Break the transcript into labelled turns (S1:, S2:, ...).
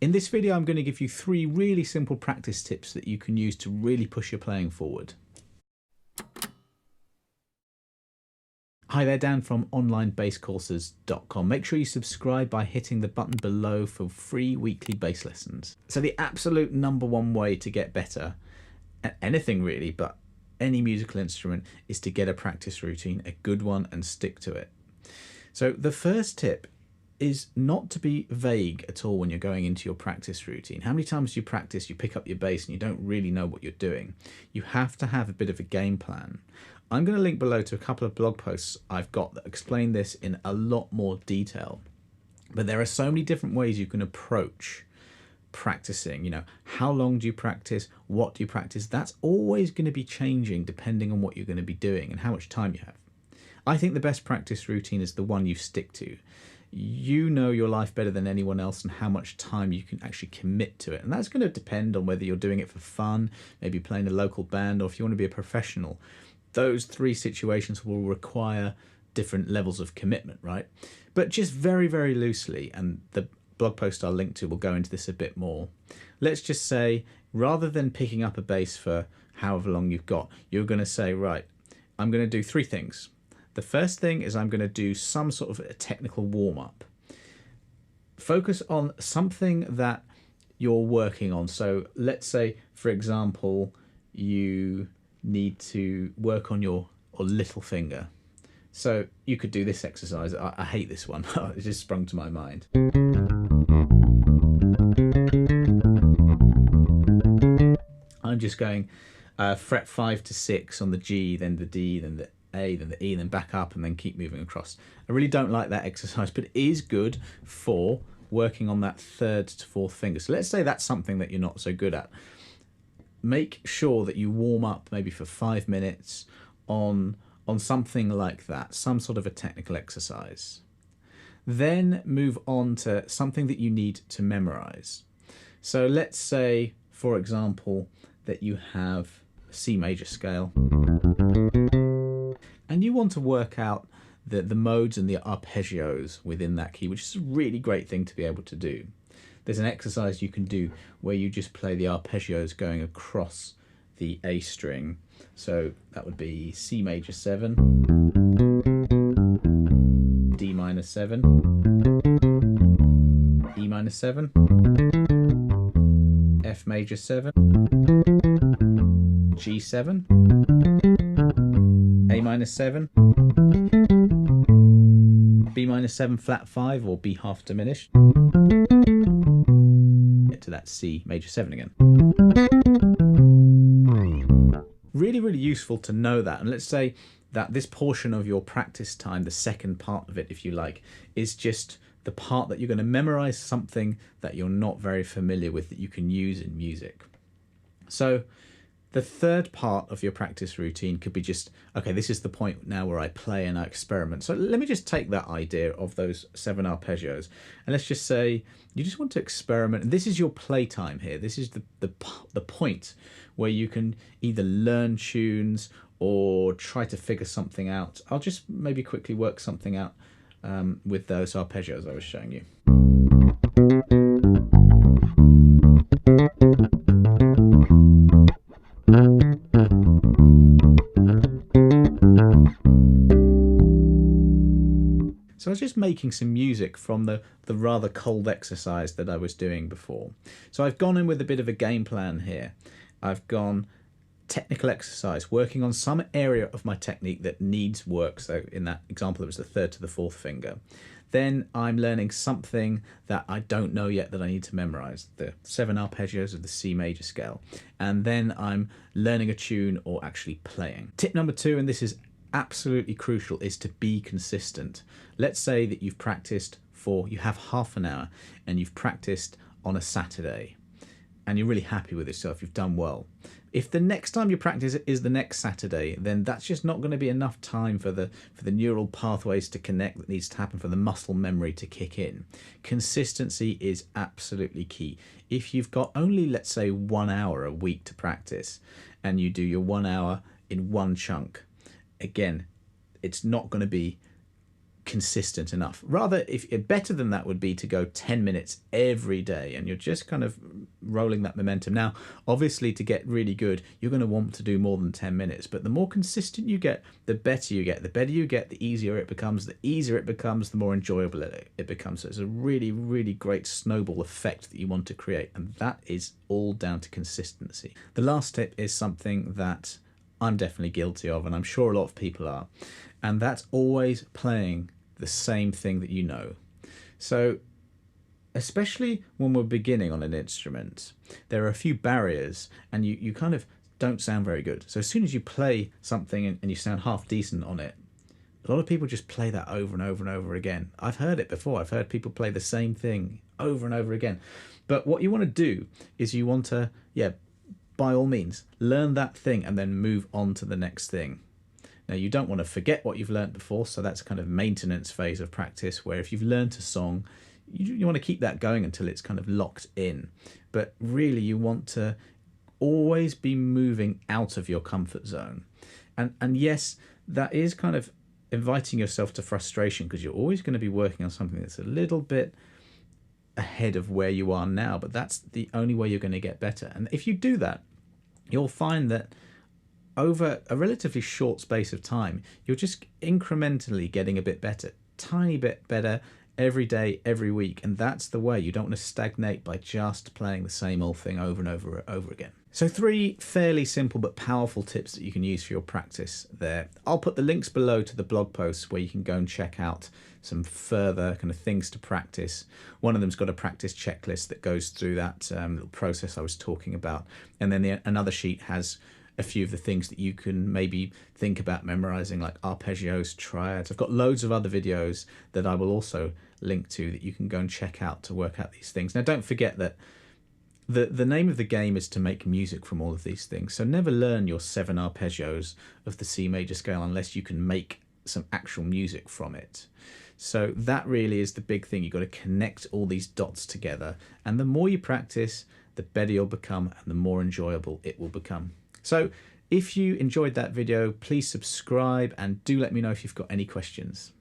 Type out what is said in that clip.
S1: In this video, I'm going to give you 3 really simple practice tips that you can use to really push your playing forward. Hi there, Dan from onlinebasscourses.com. Make sure you subscribe by hitting the button below for free weekly bass lessons. So the absolute #1 way to get better at anything really, but any musical instrument, is to get a practice routine, a good one, and stick to it. So the first tip is not to be vague at all when you're going into your practice routine. How many times do you practice, you pick up your bass and you don't really know what you're doing? You have to have a bit of a game plan. I'm going to link below to a couple of blog posts I've got that explain this in a lot more detail. But there are so many different ways you can approach practicing. You know, how long do you practice? What do you practice? That's always going to be changing depending on what you're going to be doing and how much time you have. I think the best practice routine is the one you stick to. You know your life better than anyone else and how much time you can actually commit to it. And that's going to depend on whether you're doing it for fun, maybe playing a local band, or if you want to be a professional. Those 3 situations will require different levels of commitment, right? But just very, very loosely, and the blog post I'll link to will go into this a bit more. Let's just say, rather than picking up a bass for however long you've got, you're going to say, right, I'm going to do 3 things. The first thing is I'm going to do some sort of a technical warm-up. Focus on something that you're working on. So let's say, for example, you need to work on your little finger. So you could do this exercise. I hate this one. It just sprung to my mind. I'm just going fret 5 to 6 on the G, then the D, then the A, then the E, then back up, and then keep moving across. I really don't like that exercise, but it is good for working on that 3rd to 4th finger. So let's say that's something that you're not so good at. Make sure that you warm up maybe for 5 minutes on something like that, some sort of a technical exercise. Then move on to something that you need to memorize. So let's say, for example, that you have a C major scale, and you want to work out the modes and the arpeggios within that key, which is a really great thing to be able to do. There's an exercise you can do where you just play the arpeggios going across the A string. So that would be C major 7, D minor 7, E minor 7, F major 7, G7, A minor 7, B minor 7 flat 5 or B half diminished, get to that C major 7 again. Really useful to know that. And let's say that this portion of your practice time, the second part of it if you like, is just the part that you're going to memorize something that you're not very familiar with that you can use in music. So the 3rd part of your practice routine could be just, okay, this is the point now where I play and I experiment. So let me just take that idea of those 7 arpeggios, and let's just say you just want to experiment. And this is your playtime here. This is the point where you can either learn tunes or try to figure something out. I'll just maybe quickly work something out with those arpeggios I was showing you. So I was just making some music from the rather cold exercise that I was doing before. So I've gone in with a bit of a game plan here. I've gone technical exercise, working on some area of my technique that needs work. So in that example, it was the 3rd to the 4th finger. Then I'm learning something that I don't know yet that I need to memorize, the 7 arpeggios of the C major scale. And then I'm learning a tune or actually playing. Tip number 2, and this is absolutely crucial, is to be consistent. Let's say that you have half an hour and you've practiced on a Saturday and you're really happy with yourself, you've done well. If the next time you practice is the next Saturday, then that's just not going to be enough time for the neural pathways to connect that needs to happen, for the muscle memory to kick in. Consistency is absolutely key. If you've got only, let's say, 1 hour a week to practice and you do your 1 hour in one chunk, again, it's not going to be consistent enough. Rather, if better than that would be to go 10 minutes every day, and you're just kind of rolling that momentum. Now, obviously, to get really good, you're going to want to do more than 10 minutes, but the more consistent you get, the better you get. The better you get, the easier it becomes. The easier it becomes, the more enjoyable it becomes. So it's a really, really great snowball effect that you want to create, and that is all down to consistency. The last tip is something that I'm definitely guilty of, and I'm sure a lot of people are, and that's always playing the same thing that you know. So especially when we're beginning on an instrument, there are a few barriers, and you kind of don't sound very good. So as soon as you play something and you sound half decent on it, a lot of people just play that over and over and over again. I've heard it before. I've heard people play the same thing over and over again. But what you want to do is you want to, by all means, learn that thing and then move on to the next thing. Now, you don't want to forget what you've learned before, so that's a kind of maintenance phase of practice, where if you've learned a song, you want to keep that going until it's kind of locked in. But really, you want to always be moving out of your comfort zone. And yes, that is kind of inviting yourself to frustration, because you're always going to be working on something that's a little bit ahead of where you are now, but that's the only way you're going to get better. And if you do that, you'll find that over a relatively short space of time, you're just incrementally getting a bit better, tiny bit better every day, every week. And that's the way. You don't want to stagnate by just playing the same old thing over and over again. So 3 fairly simple but powerful tips that you can use for your practice there. I'll put the links below to the blog posts where you can go and check out some further kind of things to practice. One of them's got a practice checklist that goes through that little process I was talking about. And then another sheet has a few of the things that you can maybe think about memorizing, like arpeggios, triads. I've got loads of other videos that I will also link to that you can go and check out to work out these things. Now, don't forget that the name of the game is to make music from all of these things. So never learn your 7 arpeggios of the C major scale unless you can make some actual music from it. So that really is the big thing. You've got to connect all these dots together. And the more you practice, the better you'll become and the more enjoyable it will become. So if you enjoyed that video, please subscribe and do let me know if you've got any questions.